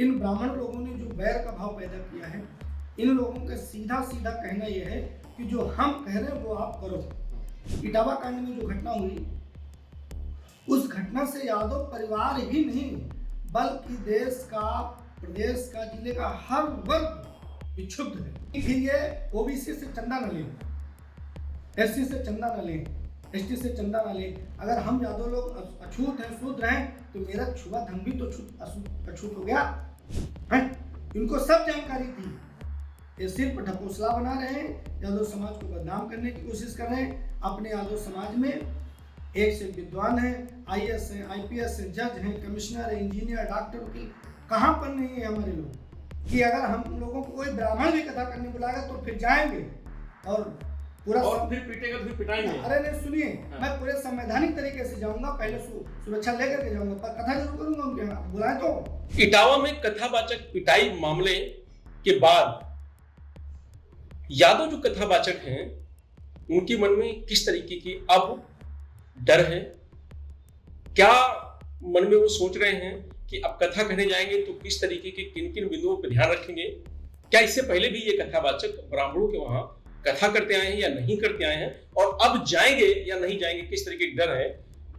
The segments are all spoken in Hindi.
इन ब्राह्मण लोगों ने जो बैर का भाव पैदा किया है, इन लोगों का सीधा सीधा कहना यह है कि जो हम कह रहे हैं वो आप करो। इटावा कांड में जो घटना हुई, उस घटना से यादव परिवार ही नहीं बल्कि देश का, प्रदेश का, जिले का हर वर्ग विक्षुब्ध है। फिर ये ओबीसी से चंदा न लें, एससी से चंदा न लें, एसटी से चंदा न लें। अगर हम यादव लोग अछूत हैं, शूद्र हैं, तो मेरा छुआ धन भी तो अछूत हो गया है। इनको सब जानकारी थी। ये सिर्फ ढकोसला बना रहे हैं, यादव समाज को बदनाम करने की कोशिश कर रहे हैं। अपने यादव समाज में एक से विद्वान हैं, आईएएस हैं, आईपीएस हैं, जज हैं, कमिश्नर हैं, इंजीनियर, डॉक्टर, वकील, कहाँ पर नहीं है हमारे लोग कि अगर हम लोगों को कोई ब्राह्मण भी कथा करने बुलाएगा तो फिर जाएंगे और पूरा और फिर पीटेगा तो फिर पिटाएंगे। अरे नहीं सुनिए, मैं पूरे संवैधानिक तरीके से जाऊंगा, पहले सुरक्षा लेकर के जाऊंगा, पर कथा जरूर करूंगा उनके यहाँ, बुलाए तो। इटावा में कथावाचक पिटाई मामले के बाद यादव जो कथावाचक हैं उनके मन में किस तरीके की अब डर है, क्या मन में वो सोच रहे हैं कि अब कथा कहने जाएंगे तो किस तरीके के किन किन बिंदुओं पर ध्यान रखेंगे, क्या इससे पहले भी ये कथावाचक ब्राह्मणों के वहां कथा करते आए हैं या नहीं करते आए हैं, और अब जाएंगे या नहीं जाएंगे, किस तरीके की डर है,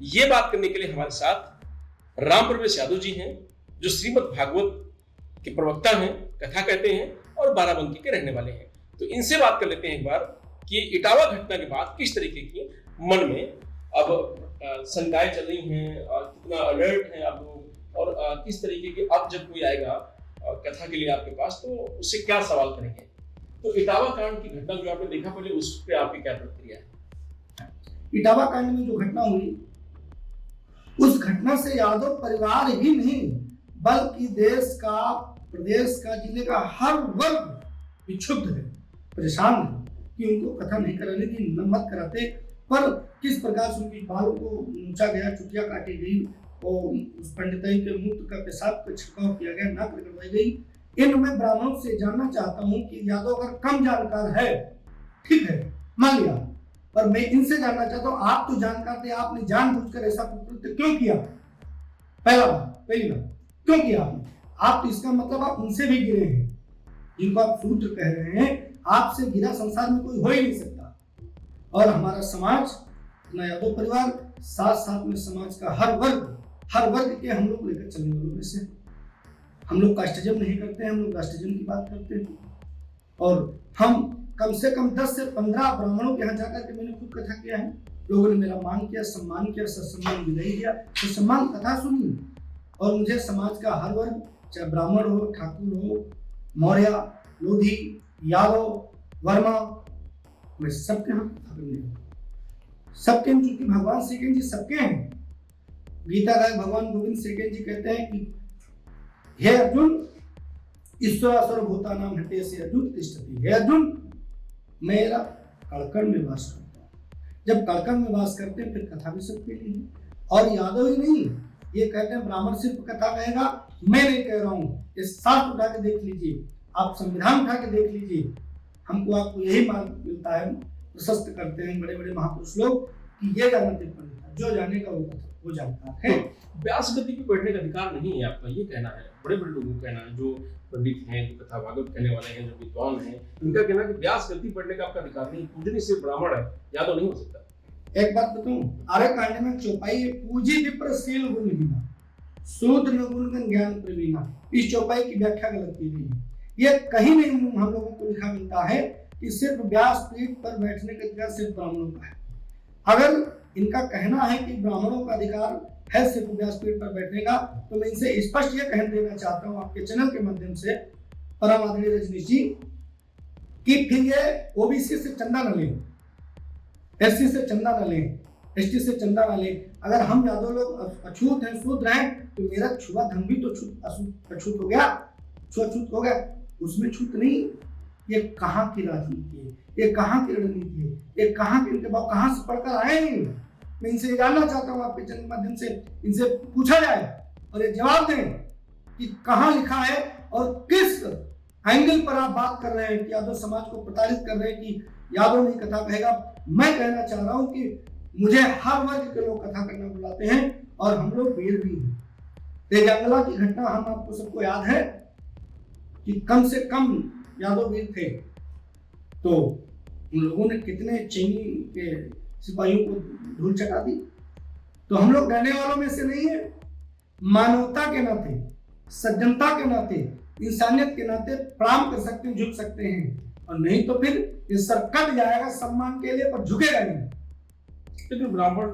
ये बात करने के लिए हमारे साथ राम प्रवेश यादव जी हैं, जो श्रीमद् भागवत के प्रवक्ता हैं, कथा कहते हैं और बाराबंकी के रहने वाले हैं। तो इनसे बात कर लेते हैं एक बार कि इटावा घटना के बाद किस तरीके की मन में अब शंकाएं चल रही हैं और कितना अलर्ट हैं आप लोग, और किस तरीके के अब जब कोई आएगा कथा के लिए आपके पास तो उससे क्या सवाल करेंगे। तो इटावा कांड की घटना जो आपने देखा, पहले उस पे आपकी क्या प्रतिक्रिया है? इटावा कांड में जो घटना हुई, उस घटना से यादव परिवार ही नहीं बल्कि देश का, प्रदेश का, जिले का हर वर्ग विक्षुब्ध है, परेशान है कि उनको कथा नहीं कराने की, मत कराते, पर किस प्रकार से उनकी बालों को ऊंचा गया, चुटिया काटी गई और उस पंडिताई के मूत्र का पेशाब का छिड़काव किया गया, नाक रगड़वाई गई। इन मैं ब्राह्मणों से जानना चाहता हूं कि यादव अगर कम जानकार है, ठीक है, मान लिया, पर मैं इनसे जानना चाहता हूं, आप तो जानकार थे, आपने जानबूझकर ऐसा कृत्य क्यों किया? पहली बात क्यों किया आपने? आप तो इसका मतलब आप उनसे भी गिरे हैं, जिनको आप शूद्र कह रहे हैं, आपसे गिरा संसार में कोई हो ही नहीं सकता। और हमारा समाज, अपना यादव परिवार, साथ साथ में समाज का हर वर्ग के हम लोग लेकर चलने वालों में से। हम लोग कास्टिज्म नहीं करते हैं, हम लोग राष्ट्रिज्म की बात करते हैं। और हम कम से कम 10 से 15 ब्राह्मणों के यहाँ जाकर के मैंने खुद कथा किया है। लोगों ने मेरा मान किया, सम्मान किया, सत्सम्मान विदाई किया, तो सम्मान कथा सुनी। और मुझे समाज का हर वर्ग, चाहे ब्राह्मण हो, ठाकुर हो, मौर्य, लोधी, यादव, वर्मा, मैं सबके यहाँ कथा करने लगा। सबके, चूंकि भगवान श्री कृष्ण जी सबके हैं। गीता का भगवान गोविंद श्री कृष्ण जी कहते हैं कि हे अर्जुन, ईश्वरासुर भूतानां हृदयस्य अर्जुन तिष्ठति। हे अर्जुन, मेरा कड़कड़ में वास करता हूँ। जब कड़कड़ में वास करते हैं फिर कथा भी सबके लिए है। और यादव ही नहीं, ये कहते हैं ब्राह्मण सिर्फ कथा कहेगा, मैं नहीं कह रहा हूँ। ये शास्त्र उठा के देख लीजिए, आप संविधान उठा के देख लीजिए, हमको आपको यही मान मिलता है, प्रशस्त करते हैं बड़े बड़े महापुरुष लोग कि ये जानना पंडित, जो जानेगा वो जानता है। व्यास गति पे बैठने का अधिकार नहीं है आपका, ये कहना है बड़े बड़े लोगों का कहना है, जो पंडित हैं, जो कथा भागवत कहने वाले हैं, जो विद्वान हैं, उनका कहना है कि व्यास गति पढ़ने का आपका अधिकार नहीं, पूजनी से ब्राह्मण है, यादव नहीं हो सकता। एक बात बताऊं, आर्य कांड में चौपाई पूजी विप्रशील गुण हीना, शूद्र गुण ज्ञान प्रवीणा, इस चौपाई की व्याख्या गलत की गई है। ये कहीं नहीं हम लोगों को लिखा मिलता है कि सिर्फ व्यास पीठ पर बैठने का अधिकार सिर्फ ब्राह्मणों का है। अगर इनका कहना है कि ब्राह्मणों का अधिकार है सिर्फ व्यासपीठ पर बैठने का, तो मैं इनसे स्पष्ट ये कह देना चाहता हूँ आपके चैनल के माध्यम से, परम आदरणीय रजनीश जी, कि फिर ये ओबीसी से चंदा न लें, एससी से चंदा न लें, एसटी से चंदा न लें। अगर हम यादव लोग अछूत हैं, शूद्र हैं, तो मेरा छुआ धन भी तो अछूत हो गया, छूत हो गया, उसमें छूत नहीं। ये कहाँ की राजनीति है, ये कहाँ की रणनीति है, ये कहाँ के, इनके बाप कहाँ से पढ़कर आए हैं? मैं इनसे जानना चाहता हूँ, आपके चैनल के माध्यम से इनसे पूछा जाए और ये जवाब दें कि कहाँ लिखा है और किस एंगल पर आप बात कर रहे हैं कि यादव समाज को प्रताड़ित कर रहे हैं कि यादव नहीं कथा कहेगा। मैं कहना चाह रहा हूँ कि मुझे हर वर्ग के लोग कथा करना बुलाते हैं और हम लोग वीर भी हैं। तेजंगला की घटना हम आपको सबको याद है कि कम से कम यादव वीर थे, तो उन लोगों ने कितने चीनी के सिपाहियों को धूल चटा दी। तो हम लोग डरने वालों में से नहीं है। मानवता के नाते, सज्जनता के नाते, इंसानियत के नाते प्रणाम कर सकते हैं, झुक सकते हैं, और नहीं तो फिर ये सर कट जाएगा सम्मान के लिए, पर झुकेगा नहीं। लेकिन ब्राह्मण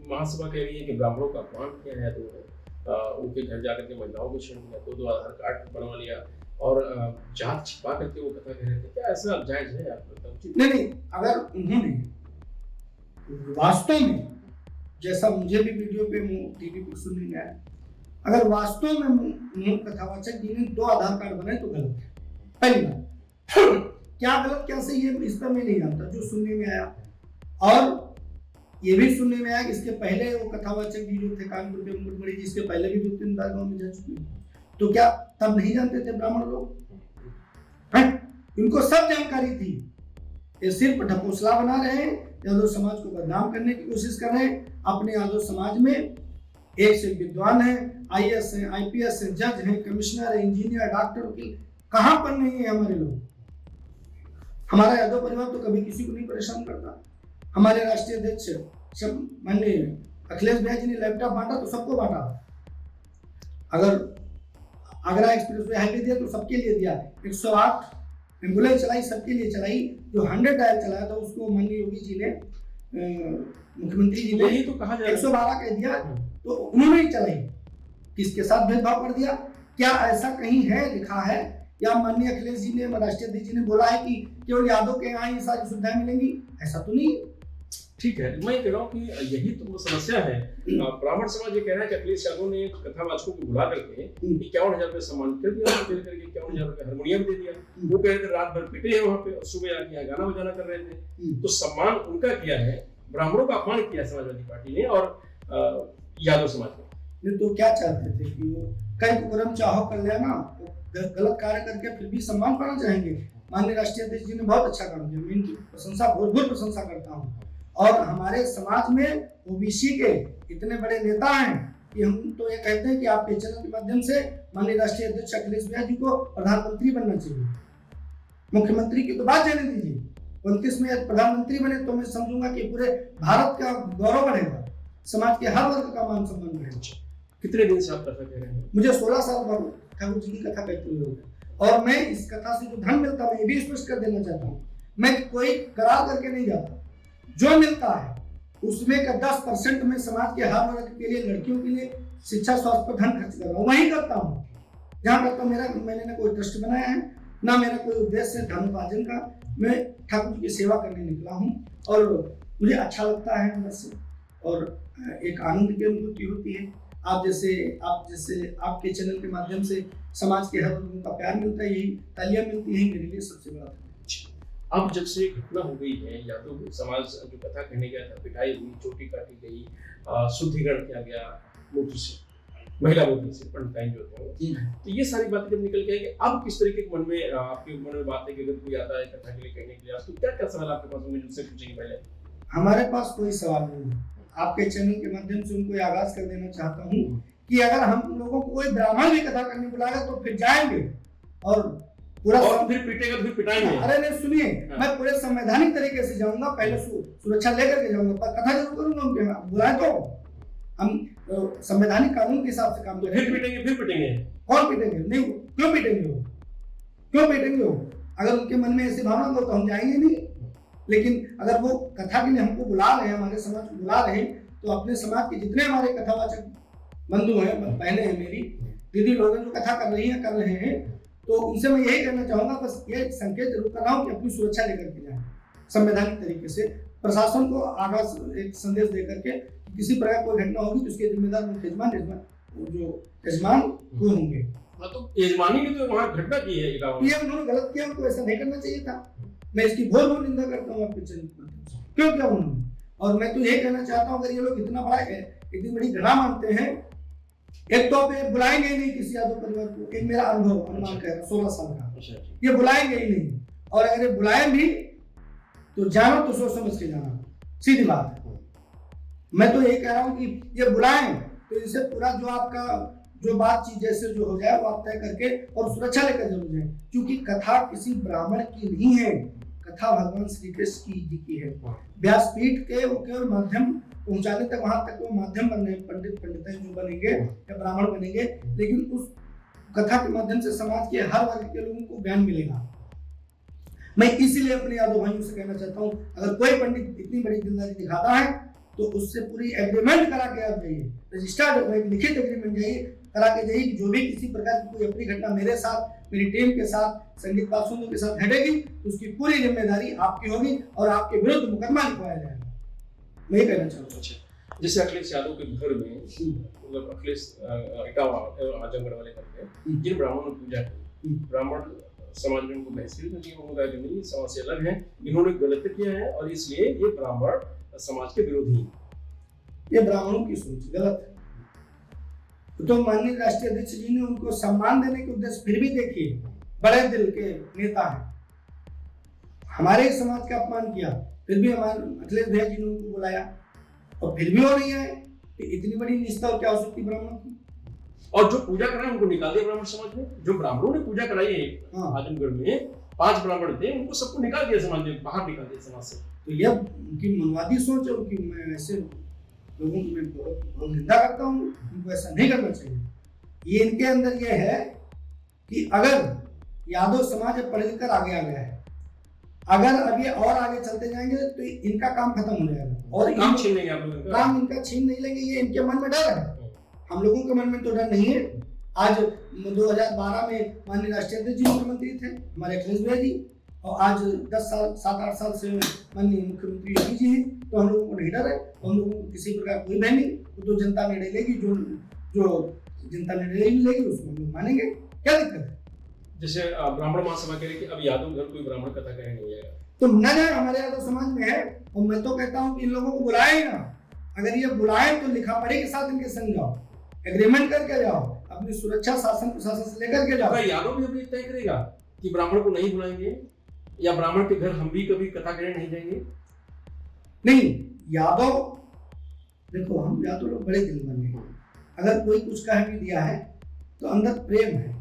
महासभा कह रही है कि ब्राह्मणों का अपमान किया है, तो उनके घर जाकर के महिलाओं को छेड़ दिया, दो आधार कार्ड बनवा लिया और जात छिपा करके वो कथा कह रहे थे। क्या ऐसा जायज है आप बताओ? नहीं, अगर उन्होंने वास्तव में, जैसा मुझे भी वीडियो पे टीवी पर सुनने में आया, अगर वास्तव में मूल कथावाचक जी ने 2 आधार कार्ड बनाए तो गलत है। पहली बात, क्या गलत क्या सही है इस पर मैं नहीं जानता, जो सुनने में आया। और ये भी सुनने में आया कि इसके पहले वो कथावाचक जी जो थे कानपुर के मुकुटमणि जी, इसके पहले भी 2-3 बार गाँव में जा चुके हैं। तो क्या तब नहीं जानते थे ब्राह्मण लोग? इनको सब जानकारी थी। ये सिर्फ ढकोसला बना रहे हैं, यादव समाज को बदनाम करने की कोशिश कर रहे हैं। अपने यादव समाज में एक से विद्वान है, IAS है, IPS है, जज है, कमिश्नर है, इंजीनियर, डॉक्टर, वकील, कहाँ पर नहीं है हमारे लोग। हमारा यादव परिवार तो कभी किसी को नहीं परेशान करता। हमारे राष्ट्रीय अध्यक्ष माननीय अखिलेश भैया जी ने लैपटॉप बांटा तो सबको बांटा। अगर आगरा एक्सप्रेस वे हाईवे दिया तो सबके लिए दिया। 108 एम्बुलेंस चलाई, सबके लिए चलाई। जो 100 डायल चलाया था उसको माननीय योगी जी ने, मुख्यमंत्री जी ने यही तो कहा जाए 112 कह दिया, तो उन्होंने ही चलाई। किसके साथ भेदभाव कर दिया? क्या ऐसा कहीं है, लिखा है, या माननीय अखिलेश जी ने, राष्ट्रीय अध्यक्ष जी ने बोला है कि केवल यादव के यहाँ ये सारी सुविधाएं मिलेंगी? ऐसा तो नहीं। ठीक है, मैं कह रहा हूँ कि यही तो समस्या है। ब्राह्मण समाज ये कह रहा है कि अखिलेश यादव ने कथावाचकों को बुला करके 51,000 रुपये सम्मान कर दिया, 51,000 रुपये हारमोनियम दे दिया। वो कह रहे थे रात भर पिटे हैं वहाँ पे और सुबह आके यहाँ गाना बजाना कर रहे थे। तो सम्मान उनका किया है, ब्राह्मणों का अपमान किया समाजवादी पार्टी ने और यादव समाज ने। तो क्या चाहते थे कि वो कई कुकर्म चाहो कर लेना, गलत कार्य करके फिर भी सम्मान पाना चाहेंगे। माननीय राष्ट्रीय अध्यक्ष जी ने बहुत अच्छा काम किया, मैं इनकी प्रशंसा, भरपूर प्रशंसा करता हूँ। और हमारे समाज में ओबीसी के इतने बड़े नेता हैं कि हम तो ये कहते हैं कि आपके चैनल के माध्यम से माननीय राष्ट्रीय अध्यक्ष अखिलेश भैया जी को प्रधानमंत्री बनना चाहिए। मुख्यमंत्री की तो बात जाने दीजिए, 29 में प्रधानमंत्री बने तो मैं समझूंगा कि पूरे भारत का गौरव बढ़ेगा, समाज के हर वर्ग का मान सम्मान बढ़ेगा। कितने दिन से आप कथा कह रहे हैं? मुझे 16 साल बाद ठाकुर जी की कथा कहते हुए हो गए। और मैं इस कथा से जो धन मिलता है, मैं ये भी स्पष्ट कर देना चाहता हूँ, मैं कोई करार करके नहीं जाता। जो मिलता है उसमें का 10% में समाज के हर वर्ग के लिए, लड़कियों के लिए शिक्षा स्वास्थ्य पर धन खर्च कर रहा हूँ। वही करता हूँ जहाँ करता हूँ। मैंने ना कोई ट्रस्ट बनाया है, ना मेरा कोई उद्देश्य है धन उपार्जन का। मैं ठाकुर जी की सेवा करने निकला हूँ और मुझे अच्छा लगता है अंदर से, और एक आनंद की अनुभूति होती है। आप जैसे आपके चैनल के माध्यम से समाज के हर वर्गों का प्यार मिलता है, यही तालियां मिलती हैं, मेरे लिए सबसे बड़ा। अब जब से घटना हो गई है, यादव समाज जो कथा कहने गया था, पिटाई हुई, चोटी काटी गई, शुद्धिकरण किया गया मूर्ति से, महिला मूर्ति से, पंडिताइन जो थे, तो ये सारी बातें जब निकल के आएंगे, अब किस तरीके के मन में आपके मन में बात है कि अगर कोई आता है कथा के लिए कहने के लिए, तो क्या क्या सवाल आपके पास होंगे जिनसे पूछेंगे? पहले हमारे पास कोई सवाल नहीं। आपके चैनल के माध्यम से उनको आगाज कर देना चाहता हूँ कि अगर हम लोगों को कोई ब्राह्मण भी कथा करने बुलाएगा तो फिर जाएंगे और पूरा फिर पीटेगा, फिर पिटाएंगे। अरे नहीं, सुनिए, मैं पूरे संवैधानिक तरीके से जाऊंगा, पहले सुरक्षा लेकर के जाऊंगा, पर कथा जरूर करूंगा उनके यहाँ। बुलाए तो हम संवैधानिक कानून के हिसाब से काम करेंगे। फिर पिटेंगे। कौन पीटेंगे? नहीं, क्यों पीटेंगे वो? अगर उनके मन में ऐसी भावना हो तो हम जाएंगे नहीं। लेकिन अगर वो कथा के लिए हमको बुला रहे हैं, हमारे समाज को बुला रहे हैं, तो अपने समाज के जितने हमारे कथावाचक बंधु हैं, बहनें हैं, मेरी दीदी लोग जो कथा कर रहे हैं, तो उनसे मैं यही कहना चाहूंगा, बस ये संकेत जरूर कर रहा हूँ कि अपनी सुरक्षा लेकर के जाएं, संवैधानिक तरीके से। प्रशासन को आगाज एक संदेश देकर के किसी प्रकार कोई घटना होगी तो उसके जिम्मेदार यजमान वो होंगे। तो यजमानी ने तो वहाँ घटना की है, ये उन्होंने गलत किया, उनको ऐसा नहीं करना चाहिए था। मैं इसकी घोर निंदा करता हूँ आपके चैनल पर। क्यों क्या उन्होंने? और मैं तो यही कहना चाहता हूँ, अगर ये लोग इतना बड़ा इतनी बड़ी घटना मानते हैं, एक तो पे बुलाएंगे ही नहीं किसी यादव परिवार को। एक मेरा अनुभव अनुमान कह रहा 16 साल का, ये बुलाएंगे ही नहीं। और अगर ये बुलाए भी तो जाना तो सोच समझ के जाना, सीधी बात है। मैं तो यही कह रहा हूँ कि ये बुलाएं तो इनसे पूरा जो आपका जो बातचीत जैसे जो हो जाए वो आप तय करके और सुरक्षा लेकर जरूर जाए, क्योंकि कथा किसी ब्राह्मण की नहीं है, कथा भगवान श्री कृष्ण जी की है। व्यासपीठ के वो केवल माध्यम पहुंचाने तक, वहां तक वो माध्यम बनने, पंडित जो बनेंगे या ब्राह्मण बनेंगे, लेकिन उस कथा के माध्यम से समाज के हर वर्ग के लोगों को ज्ञान मिलेगा। मैं इसीलिए अपने यादव भाइयों से कहना चाहता हूँ, अगर कोई पंडित इतनी बड़ी दिलदारी दिखाता है तो उससे पूरी एग्रीमेंट करा के आप जाइए, रजिस्टर्ड एक लिखित एग्रीमेंट जाइए करा के जाइए कि जो भी किसी प्रकार की कोई अपनी घटना मेरे साथ, मेरी टीम के साथ, संगीत पासवानों के साथ घटेगी तो उसकी पूरी जिम्मेदारी आपकी होगी और आपके विरुद्ध मुकदमा लिखवाया जाएगा। मैं ये कहना चाहता हूँ। जैसे अखिलेश यादव के घर में, मतलब अखिलेश इटावा आजमगढ़ वाले घर में जिन ब्राह्मणों ने पूजा की, ब्राह्मण समाज में उनको महसूस नहीं होगा कि नहीं समाज से अलग है, इन्होंने गलत किया है और इसलिए ये ब्राह्मण समाज के विरोधी हैं। ये ब्राह्मणों की सोच गलत है। तो माननीय राष्ट्रीय अध्यक्ष जी ने उनको सम्मान देने के उद्देश्य, फिर भी देखिए बड़े दिल के नेता हैं, हमारे समाज का अपमान किया, फिर भी हमारे अखिलेश भैया जी ने उनको बुलाया और फिर भी वो नहीं आए। तो इतनी बड़ी निष्ठा क्या हो सकती ब्राह्मणों की? और जो पूजा कर रहे हैं उनको निकाल दिया ब्राह्मण समाज में। जो ब्राह्मणों ने पूजा कराई है आजमगढ़ में, 5 ब्राह्मण थे, उनको सबको निकाल दिया समाज में, बाहर निकाल दिया समाज से। तो यह उनकी मनवादी सोच है उनकी। मैं ऐसे लोगों की मैं बहुत निंदा करता हूँ, उनको ऐसा नहीं करना चाहिए। ये इनके अंदर ये है कि अगर यादव समाज पढ़ लिख कर आगे आ गया है, अगर अब ये और आगे चलते जाएंगे तो इनका काम खत्म हो जाएगा और काम छीन लेंगे आप लोग, काम इनका छीन नहीं लेंगे। ये इनके मन में डर है, हम लोगों के मन में तो डर नहीं है। आज 2012 में माननीय राष्ट्रीय अध्यक्ष जी मुख्यमंत्री थे हमारे अखिलेश भैया जी, और आज 7-8 साल से माननीय मुख्यमंत्री योगी जी हैं, तो हम लोगों को नहीं डर है, हम लोगों को किसी प्रकार कोई भय नहीं। तो जनता निर्णय लेगी, जो जनता निर्णय लेगी उसको हम लोग मानेंगे, क्या दिक्कत है? जैसे ब्राह्मण महासभा कह रही कि अब यादव घर कोई ब्राह्मण कथा कहने नहीं जाएगा, तो न जाए, हमारे यादव समाज में है। और मैं तो कहता हूँ कि इन लोगों को बुलाए ही ना, अगर ये बुलाए तो लिखा पढ़ी के साथ इनके संग जाओ, एग्रीमेंट करके जाओ, अपनी सुरक्षा शासन प्रशासन से लेकर के जाओ। यादव भी अभी तय करेगा कि ब्राह्मण को नहीं बुलाएंगे या ब्राह्मण के घर हम भी कभी कथा कहने नहीं जाएंगे? नहीं, यादव देखो, हम यादव लोग बड़े दिल बने हैं। अगर कोई कुछ कह भी दिया है तो अंदर प्रेम है,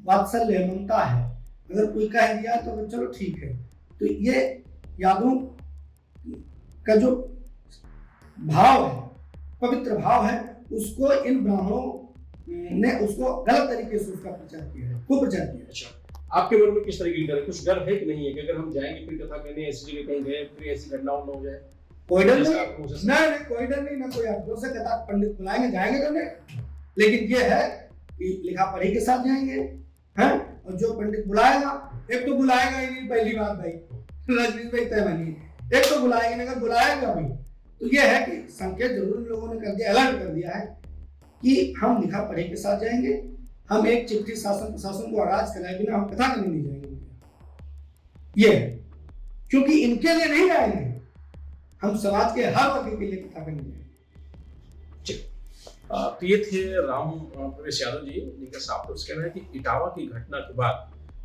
वात्सल्य, ममता है। अगर कोई कह दिया तो चलो ठीक है। तो ये यादव का जो भाव है, पवित्र भाव है, उसको इन ब्राह्मणों ने उसको गलत तरीके से उसका प्रचार किया है, कुप्रचार किया है। अच्छा, आपके मन में किस तरह की डर है? कुछ डर है कि नहीं है कि अगर हम जाएंगे फिर कथा कहने ऐसी जगह कहीं गए फिर ऐसी घटना न हो जाए? कोई डर नहीं, नहीं कोई डर नहीं, ना कोई आक्रोश है। कथा पंडित बुलाएंगे, जाएंगे करने, लेकिन ये है कि लिखा पढ़ी के साथ जाएंगे हैं। और जो पंडित बुलाएगा, एक तो बुलाएगा ही नहीं, पहली बात भाई रजनीश भाई तय मानिए, एक तो बुलाएंगे, अगर बुलाएगा भी तो ये है कि संकेत जरूर लोगों ने कर दिया, अलर्ट कर दिया है कि हम लिखा पढ़ी के साथ जाएंगे, हम एक चिट्ठी शासन प्रशासन को आगाज कराए बिना हम कथा करने नहीं जाएंगे। ये क्योंकि इनके लिए नहीं जाएंगे, हम समाज के हर वर्ग के लिए कथा करने जाएंगे। तो ये थे राम प्रवेश यादव जी, जिनका साफ तौर से कहना है कि इटावा की घटना के बाद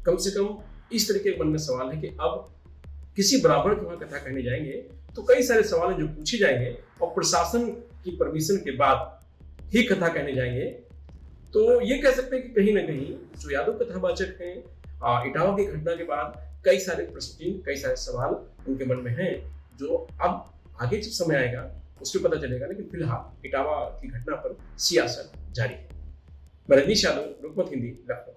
कम से कम इस तरीके के मन में सवाल है कि अब किसी ब्राह्मण के वहां कथा कहने जाएंगे तो कई सारे सवाल हैं जो पूछे जाएंगे और प्रशासन की परमिशन के बाद ही कथा कहने जाएंगे। तो ये कह सकते हैं कि कहीं ना कहीं जो यादव कथावाचक हैं, इटावा की घटना के बाद कई सारे प्रश्न, कई सारे सवाल उनके मन में हैं, जो अब आगे जब समय आएगा उसमें पता चलेगा। लेकिन फिलहाल इटावा की घटना पर सियासत जारी है। मैं रजनीश यादव, लोकमत हिंदी, लखनऊ।